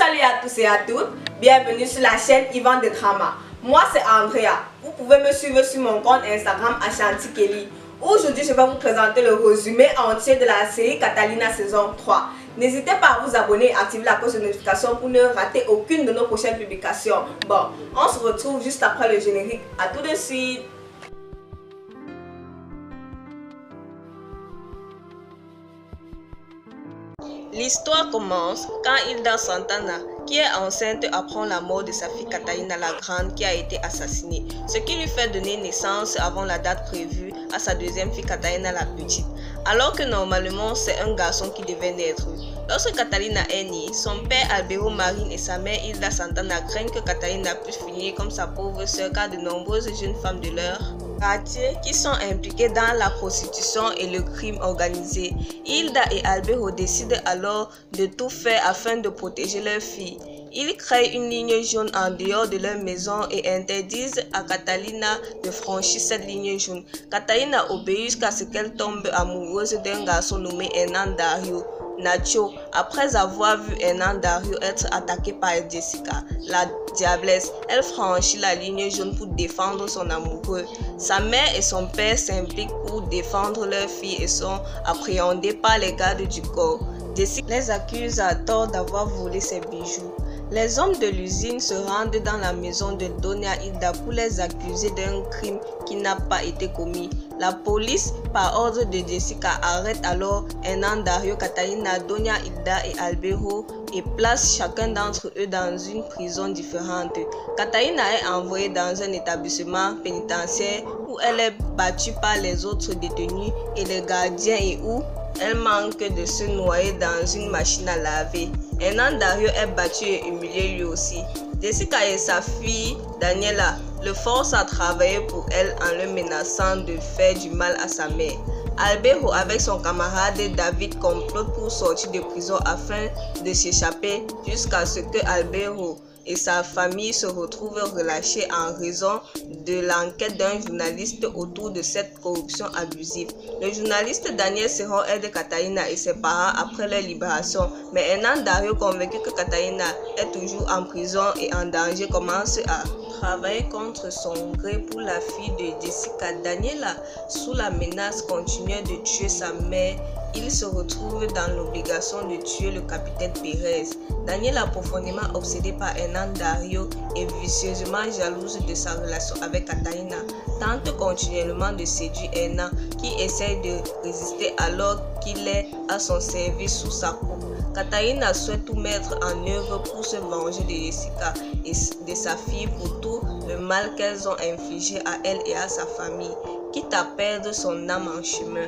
Salut à tous et à toutes, bienvenue sur la chaîne Yvan de Drama. Moi c'est Andrea, vous pouvez me suivre sur mon compte Instagram Ashanti Kelly. Aujourd'hui je vais vous présenter le résumé entier de la série Catalina saison 3. N'hésitez pas à vous abonner et activer la cloche de notification pour ne rater aucune de nos prochaines publications. Bon, on se retrouve juste après le générique, à tout de suite. L'histoire commence quand Hilda Santana, qui est enceinte, apprend la mort de sa fille Catalina la Grande qui a été assassinée, ce qui lui fait donner naissance avant la date prévue à sa deuxième fille Catalina la Petite, alors que normalement c'est un garçon qui devait naître. Lorsque Catalina est née, son père Albero Marine et sa mère Hilda Santana craignent que Catalina puisse finir comme sa pauvre sœur car de nombreuses jeunes femmes de leur quartier qui sont impliquées dans la prostitution et le crime organisé. Hilda et Albero décident alors de tout faire afin de protéger leur fille. Ils créent une ligne jaune en dehors de leur maison et interdisent à Catalina de franchir cette ligne jaune. Catalina obéit jusqu'à ce qu'elle tombe amoureuse d'un garçon nommé Hernan Dario Nacho, après avoir vu Hernan Dario être attaqué par Jessica, la diablesse. Elle franchit la ligne jaune pour défendre son amoureux. Sa mère et son père s'impliquent pour défendre leur fille et sont appréhendés par les gardes du corps. Jessica les accuse à tort d'avoir volé ses bijoux. Les hommes de l'usine se rendent dans la maison de Doña Hilda pour les accuser d'un crime qui n'a pas été commis. La police, par ordre de Jessica, arrête alors Hernan Dario, Catalina, Doña Hilda et Albero et place chacun d'entre eux dans une prison différente. Catalina est envoyée dans un établissement pénitentiaire où elle est battue par les autres détenus et les gardiens et où elle manque de se noyer dans une machine à laver. Hernan Dario est battu et humilié lui aussi. Jessica et sa fille Daniela le forcent à travailler pour elle en le menaçant de faire du mal à sa mère. Albero avec son camarade David complotent pour sortir de prison afin de s'échapper jusqu'à ce que Albero et sa famille se retrouvent relâchés en raison de l'enquête d'un journaliste autour de cette corruption abusive. Le journaliste Daniel Serron aide Catalina et ses parents après leur libération, mais Hernan Dario, convaincu que Catalina est toujours en prison et en danger, commence à travailler contre son gré pour la fille de Jessica. Daniela, sous la menace continuelle de tuer sa mère, il se retrouve dans l'obligation de tuer le capitaine Pérez. Daniela, profondément obsédée par Hernan Dario et vicieusement jalouse de sa relation avec Catalina, tente continuellement de séduire Hernan qui essaie de résister alors qu'il est à son service sous sa coupe. Catalina souhaite tout mettre en œuvre pour se venger de Jessica et de sa fille pour tout le mal qu'elles ont infligé à elle et à sa famille, quitte à perdre son âme en chemin.